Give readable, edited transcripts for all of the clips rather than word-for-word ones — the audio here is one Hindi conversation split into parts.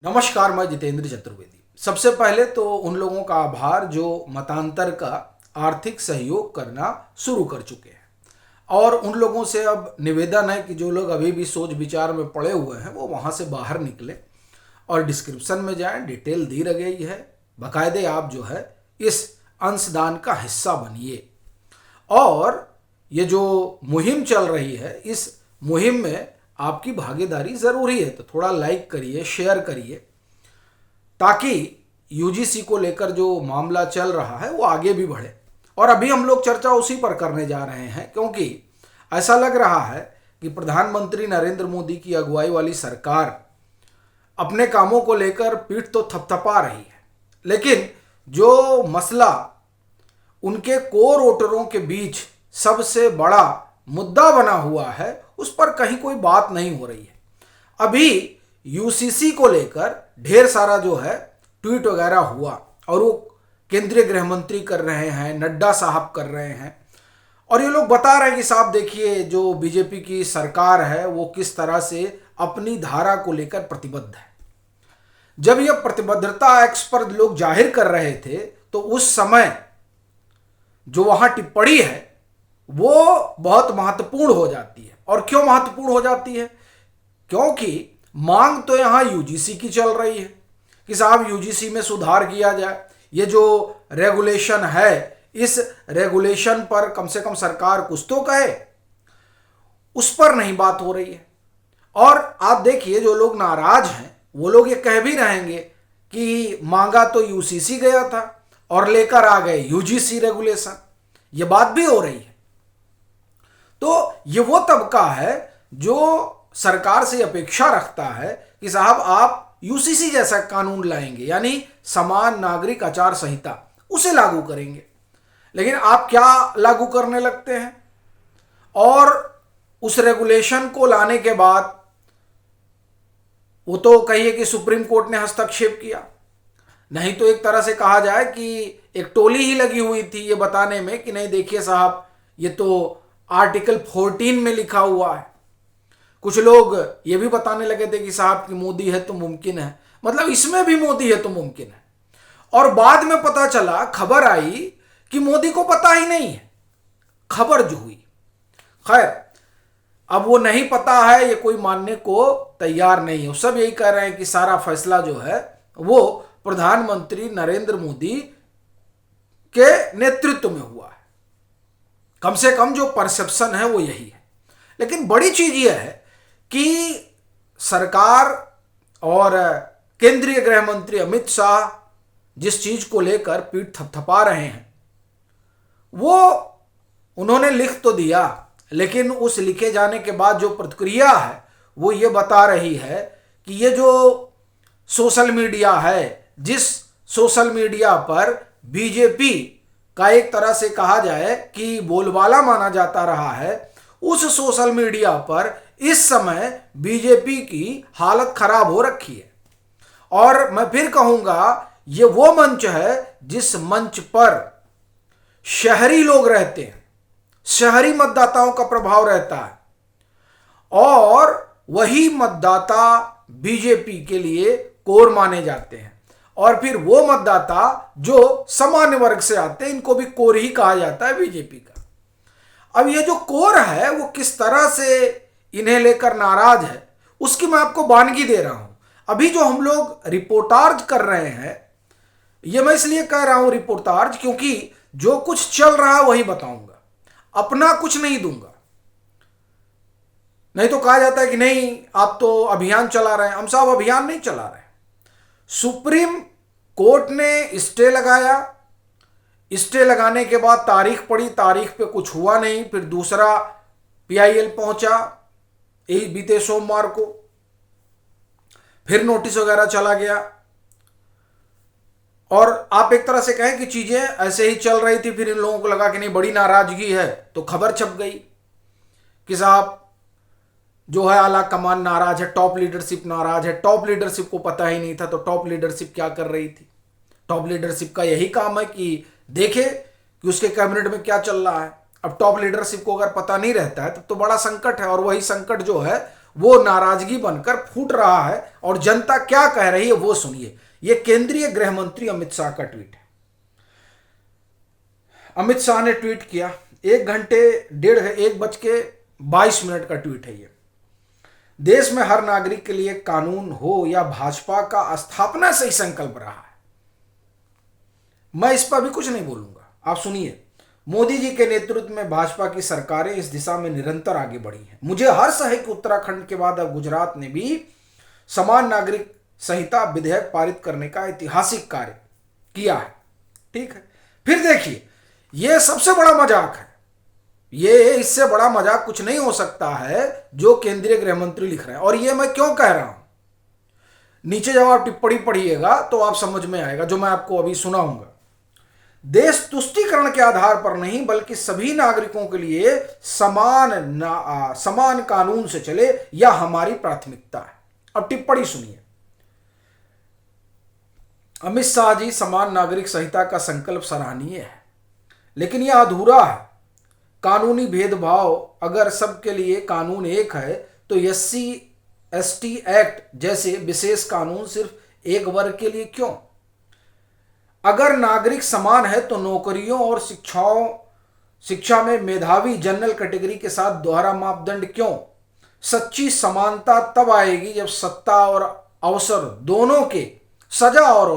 नमस्कार, मैं जितेंद्र चतुर्वेदी। सबसे पहले तो उन लोगों का आभार जो मतांतर का आर्थिक सहयोग करना शुरू कर चुके हैं, और उन लोगों से अब निवेदन है कि जो लोग अभी भी सोच विचार में पड़े हुए हैं वो वहाँ से बाहर निकले और डिस्क्रिप्शन में जाएं, डिटेल दी गई है। बाकायदे आप जो है इस अंशदान का हिस्सा बनिए, और ये जो मुहिम चल रही है इस मुहिम में आपकी भागीदारी ज़रूरी है। तो थोड़ा लाइक करिए, शेयर करिए, ताकि यूजीसी को लेकर जो मामला चल रहा है वो आगे भी बढ़े। और अभी हम लोग चर्चा उसी पर करने जा रहे हैं, क्योंकि ऐसा लग रहा है कि प्रधानमंत्री नरेंद्र मोदी की अगुवाई वाली सरकार अपने कामों को लेकर पीठ तो थपथपा रही है, लेकिन जो मसला उनके कोर वोटरों के बीच सबसे बड़ा मुद्दा बना हुआ है उस पर कहीं कोई बात नहीं हो रही है। अभी यूसीसी को लेकर ढेर सारा जो है ट्वीट वगैरह हुआ, और वो केंद्रीय गृह मंत्री कर रहे हैं, नड्डा साहब कर रहे हैं, और ये लोग बता रहे हैं कि साहब देखिए जो बीजेपी की सरकार है वो किस तरह से अपनी धारा को लेकर प्रतिबद्ध है। जब यह प्रतिबद्धता एक्स पर लोग जाहिर कर रहे थे तो उस समय जो वहां टिप्पणी है वो बहुत महत्वपूर्ण हो जाती है। और क्यों महत्वपूर्ण हो जाती है? क्योंकि मांग तो यहां यूजीसी की चल रही है कि साहब यूजीसी में सुधार किया जाए। ये जो रेगुलेशन है इस रेगुलेशन पर कम से कम सरकार कुछ तो कहे, उस पर नहीं बात हो रही है। और आप देखिए जो लोग नाराज हैं वो लोग ये कह भी रहेंगे कि मांगा तो यूसीसी गया था और लेकर आ गए यूजीसी रेगुलेशन, ये बात भी हो रही है। तो ये वो तबका है जो सरकार से अपेक्षा रखता है कि साहब आप यूसीसी जैसा कानून लाएंगे, यानी समान नागरिक आचार संहिता, उसे लागू करेंगे। लेकिन आप क्या लागू करने लगते हैं, और उस रेगुलेशन को लाने के बाद वो तो कहिए कि सुप्रीम कोर्ट ने हस्तक्षेप किया, नहीं तो एक तरह से कहा जाए कि एक टोली ही लगी हुई थी ये बताने में कि नहीं देखिए साहब ये तो आर्टिकल 14 में लिखा हुआ है। कुछ लोग ये भी बताने लगे थे कि साहब कि मोदी है तो मुमकिन है, मतलब इसमें भी मोदी है तो मुमकिन है। और बाद में पता चला, खबर आई कि मोदी को पता ही नहीं है, खबर जो हुई। खैर, अब वो नहीं पता है ये कोई मानने को तैयार नहीं है। सब यही कह रहे हैं कि सारा फैसला जो है वो प्रधानमंत्री नरेंद्र मोदी के नेतृत्व में हुआ है। कम से कम जो परसेप्शन है वो यही है। लेकिन बड़ी चीज यह है कि सरकार और केंद्रीय गृह मंत्री अमित शाह जिस चीज को लेकर पीठ थपथपा रहे हैं वो उन्होंने लिख तो दिया, लेकिन उस लिखे जाने के बाद जो प्रतिक्रिया है वो ये बता रही है कि ये जो सोशल मीडिया है, जिस सोशल मीडिया पर बीजेपी का एक तरह से कहा जाए कि बोलबाला माना जाता रहा है, उस सोशल मीडिया पर इस समय बीजेपी की हालत खराब हो रखी है। और मैं फिर कहूंगा ये वो मंच है जिस मंच पर शहरी लोग रहते हैं, शहरी मतदाताओं का प्रभाव रहता है, और वही मतदाता बीजेपी के लिए कोर माने जाते हैं। और फिर वो मतदाता जो सामान्य वर्ग से आते हैं इनको भी कोर ही कहा जाता है बीजेपी का। अब ये जो कोर है वो किस तरह से इन्हें लेकर नाराज है उसकी मैं आपको वानगी दे रहा हूं। अभी जो हम लोग रिपोर्टाज कर रहे हैं, ये मैं इसलिए कह रहा हूं रिपोर्टाज क्योंकि जो कुछ चल रहा है वही बताऊंगा, अपना कुछ नहीं दूंगा। नहीं तो कहा जाता है कि नहीं आप तो अभियान चला रहे हैं। हम साहब अभियान नहीं चला रहे हैं। सुप्रीम कोर्ट ने स्टे लगाया, स्टे लगाने के बाद तारीख पड़ी, तारीख पे कुछ हुआ नहीं। फिर दूसरा पीआईएल पहुंचा यही बीते सोमवार को, फिर नोटिस वगैरह चला गया। और आप एक तरह से कहें कि चीजें ऐसे ही चल रही थी, फिर इन लोगों को लगा कि नहीं बड़ी नाराजगी है तो खबर छप गई कि साहब जो है आला कमान नाराज है, टॉप लीडरशिप नाराज है। टॉप लीडरशिप को पता ही नहीं था तो टॉप लीडरशिप क्या कर रही थी? टॉप लीडरशिप का यही काम है कि देखे कि उसके कैबिनेट में क्या चल रहा है। अब टॉप लीडरशिप को अगर पता नहीं रहता है तब तो बड़ा संकट है, और वही संकट जो है वो नाराजगी बनकर फूट रहा है और जनता क्या कह रही है वो सुनिए। ये केंद्रीय गृह मंत्री अमित शाह का ट्वीट है। अमित शाह ने ट्वीट किया, 1:22 का ट्वीट है ये। देश में हर नागरिक के लिए कानून हो या भाजपा का स्थापना से ही संकल्प रहा है। मैं इस पर भी कुछ नहीं बोलूंगा, आप सुनिए। मोदी जी के नेतृत्व में भाजपा की सरकारें इस दिशा में निरंतर आगे बढ़ी हैं। मुझे हर्ष है कि उत्तराखंड के बाद अब गुजरात ने भी समान नागरिक संहिता विधेयक पारित करने का ऐतिहासिक कार्य किया है। ठीक है, फिर देखिए, यह सबसे बड़ा मजाक है। ये इससे बड़ा मजाक कुछ नहीं हो सकता है जो केंद्रीय गृह मंत्री लिख रहे हैं। और ये मैं क्यों कह रहा हूं, नीचे जब आप टिप्पणी पढ़िएगा तो आप समझ में आएगा, जो मैं आपको अभी सुनाऊंगा। देश तुष्टीकरण के आधार पर नहीं बल्कि सभी नागरिकों के लिए समान कानून से चले, यह हमारी प्राथमिकता है। अब टिप्पणी सुनिए। अमित शाह जी, समान नागरिक संहिता का संकल्प सराहनीय है, लेकिन यह अधूरा है। कानूनी भेदभाव, अगर सबके लिए कानून एक है तो SC/ST एक्ट जैसे विशेष कानून सिर्फ एक वर्ग के लिए क्यों? अगर नागरिक समान है तो नौकरियों और शिक्षा में मेधावी जनरल कैटेगरी के साथ दोहरा मापदंड क्यों? सच्ची समानता तब आएगी जब सत्ता और अवसर दोनों के सजा और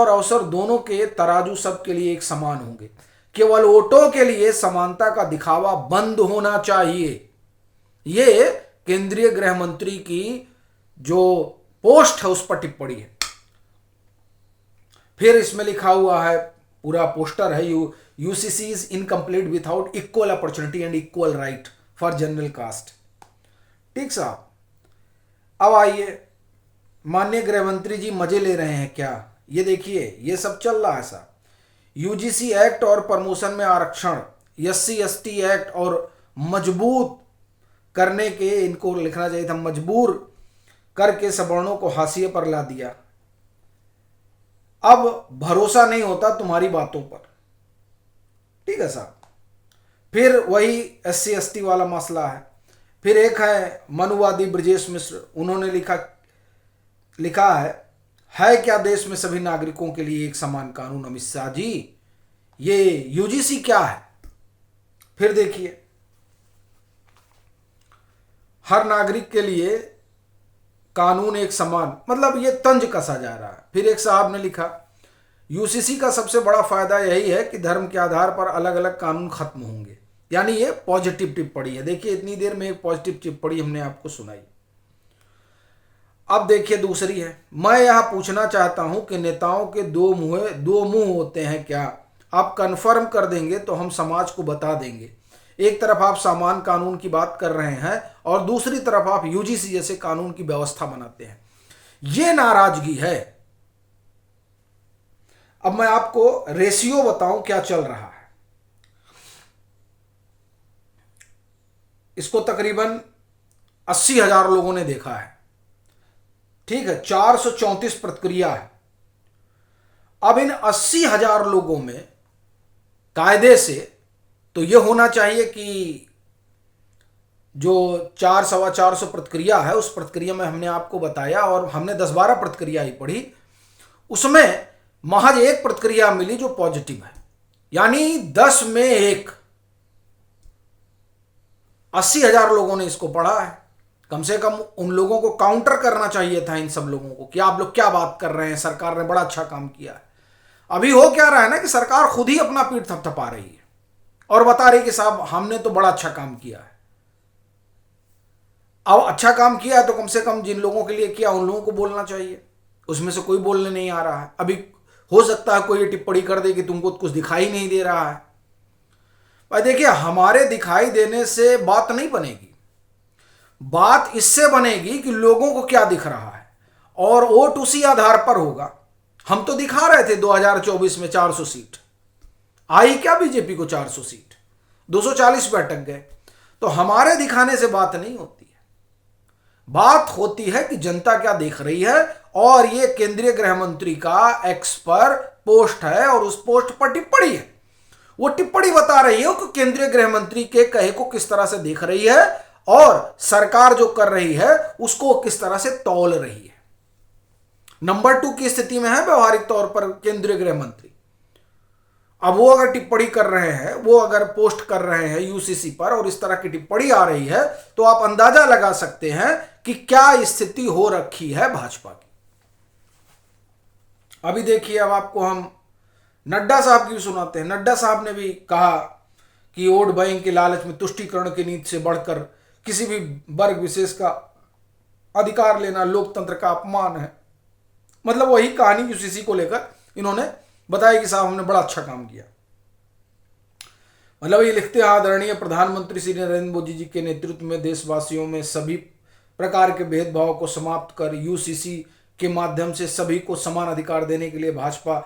अवसर दोनों के तराजू सबके लिए एक समान होंगे। केवल वोटों के लिए समानता का दिखावा बंद होना चाहिए। ये केंद्रीय गृह मंत्री की जो पोस्ट है उस पर टिप्पणी है। फिर इसमें लिखा हुआ है, पूरा पोस्टर है, UCC is incomplete without equal opportunity and equal right for general caste. ठीक साहब, अब आइए, माननीय गृह मंत्री जी मजे ले रहे हैं क्या? ये देखिए, ये सब चल रहा है साहब। UGC एक्ट और प्रमोशन में आरक्षण, SC/ST एक्ट और मजबूत करने के, इनको लिखना चाहिए था मजबूर करके सवर्णों को हाशिए पर ला दिया। अब भरोसा नहीं होता तुम्हारी बातों पर। ठीक है साहब। फिर वही SC/ST वाला मसला है। फिर एक है मनुवादी ब्रजेश मिश्र, उन्होंने लिखा है क्या देश में सभी नागरिकों के लिए एक समान कानून? अमित शाह जी, ये UGC क्या है? फिर देखिए, हर नागरिक के लिए कानून एक समान, मतलब ये तंज कसा जा रहा है। फिर एक साहब ने लिखा, UCC का सबसे बड़ा फायदा यही है कि धर्म के आधार पर अलग अलग कानून खत्म होंगे। यानी ये पॉजिटिव टिप्पणी है। देखिए, इतनी देर में एक पॉजिटिव टिप्पणी हमने आपको सुनाई। अब देखिए दूसरी है, मैं यह पूछना चाहता हूं कि नेताओं के दो मुंह होते हैं क्या? आप कन्फर्म कर देंगे तो हम समाज को बता देंगे। एक तरफ आप समान कानून की बात कर रहे हैं और दूसरी तरफ आप UGC जैसे कानून की व्यवस्था बनाते हैं। यह नाराजगी है। अब मैं आपको रेशियो बताऊं क्या चल रहा है। इसको तकरीबन 80,000 लोगों ने देखा है। ठीक है, 434 प्रतिक्रिया है। अब इन 80,000 लोगों में कायदे से तो यह होना चाहिए कि जो 400-450 प्रतिक्रिया है, उस प्रतिक्रिया में हमने आपको बताया और हमने 10-12 प्रतिक्रिया ही पढ़ी, उसमें महज एक प्रतिक्रिया मिली जो पॉजिटिव है। यानी 10 में 1। 80,000 लोगों ने इसको पढ़ा है। कम से कम उन लोगों को काउंटर करना चाहिए था, इन सब लोगों को, कि आप लोग क्या बात कर रहे हैं, सरकार ने बड़ा अच्छा काम किया है। अभी हो क्या रहा है ना कि सरकार खुद ही अपना पीठ थपथपा रही है और बता रही कि साहब हमने तो बड़ा अच्छा काम किया है। अब अच्छा काम किया है तो कम से कम जिन लोगों के लिए किया उन लोगों को बोलना चाहिए। उसमें से कोई बोलने नहीं आ रहा है। अभी हो सकता है कोई ये टिप्पणी कर दे कि तुमको कुछ दिखाई नहीं दे रहा है। भाई देखिए, हमारे दिखाई देने से बात नहीं बनेगी। बात इससे बनेगी कि लोगों को क्या दिख रहा है और वोट उसी आधार पर होगा। हम तो दिखा रहे थे 2024 में 400 सीट आई, क्या बीजेपी को 400 सीट, 240 पे अटक गए। तो हमारे दिखाने से बात नहीं होती है। बात होती है कि जनता क्या देख रही है। और ये केंद्रीय गृह मंत्री का एक्स पर पोस्ट है और उस पोस्ट पर टिप्पणी है। वो टिप्पणी बता रही है कि केंद्रीय गृह मंत्री के कहे को किस तरह से देख रही है और सरकार जो कर रही है उसको किस तरह से तौल रही है। नंबर 2 की स्थिति में है व्यवहारिक तौर पर केंद्रीय गृह मंत्री। अब वो अगर टिप्पणी कर रहे हैं, वो अगर पोस्ट कर रहे हैं यूसीसी पर और इस तरह की टिप्पणी आ रही है, तो आप अंदाजा लगा सकते हैं कि क्या स्थिति हो रखी है भाजपा की। अभी देखिए, अब आपको हम नड्डा साहब की भी सुनाते हैं। नड्डा साहब ने भी कहा कि वोट बैंक के लालच में तुष्टीकरण की नीति से बढ़कर किसी भी वर्ग विशेष का अधिकार लेना लोकतंत्र का अपमान है। मतलब वही कहानी यूसीसी को लेकर इन्होंने बताया कि साहब हमने बड़ा अच्छा काम किया। मतलब ये लिखते हैं, आदरणीय प्रधानमंत्री श्री नरेंद्र मोदी जी के नेतृत्व में देशवासियों में सभी प्रकार के भेदभाव को समाप्त कर यूसीसी के माध्यम से सभी को समान अधिकार देने के लिए भाजपा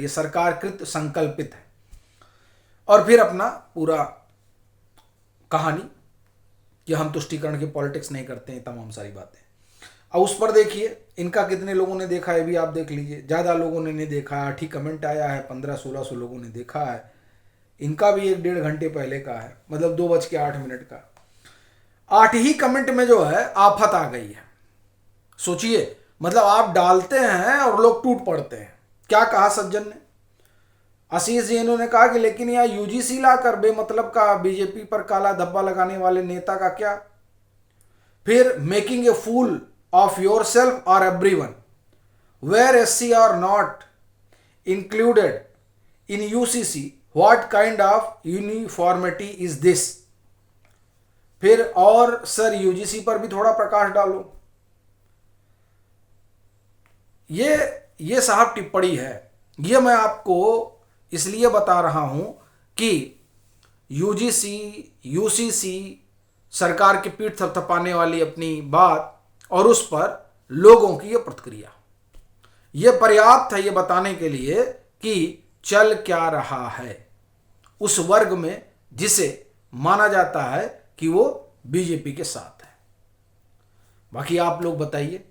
सरकार कृत संकल्पित है। और फिर अपना पूरा कहानी कि हम तुष्टीकरण की पॉलिटिक्स नहीं करते हैं, तमाम सारी बातें। अब उस पर देखिए इनका कितने लोगों ने देखा है भी आप देख लीजिए। ज़्यादा लोगों ने नहीं देखा, 8 ही कमेंट आया है, 1500-1600 लोगों ने देखा है। इनका भी 1-1.5 घंटे पहले का है, मतलब 2:08 का। 8 ही कमेंट में जो है आफत आ गई है। सोचिए, मतलब आप डालते हैं और लोग टूट पड़ते हैं। क्या कहा सज्जन ने, आशीष जी, इन्होंने कहा कि लेकिन यहाँ यूजीसी लाकर बेमतलब का बीजेपी पर काला धब्बा लगाने वाले नेता का क्या। फिर making a fool of yourself or everyone, where SC are not included in UCC, what kind of uniformity is this। फिर और सर यूजीसी पर भी थोड़ा प्रकाश डालो। ये साहब टिप्पणी है। ये मैं आपको इसलिए बता रहा हूं कि यूजीसी यूसीसी सरकार की पीठ थपथपाने वाली अपनी बात और उस पर लोगों की यह प्रतिक्रिया, यह पर्याप्त है ये बताने के लिए कि चल क्या रहा है उस वर्ग में जिसे माना जाता है कि वो बीजेपी के साथ है। बाकी आप लोग बताइए।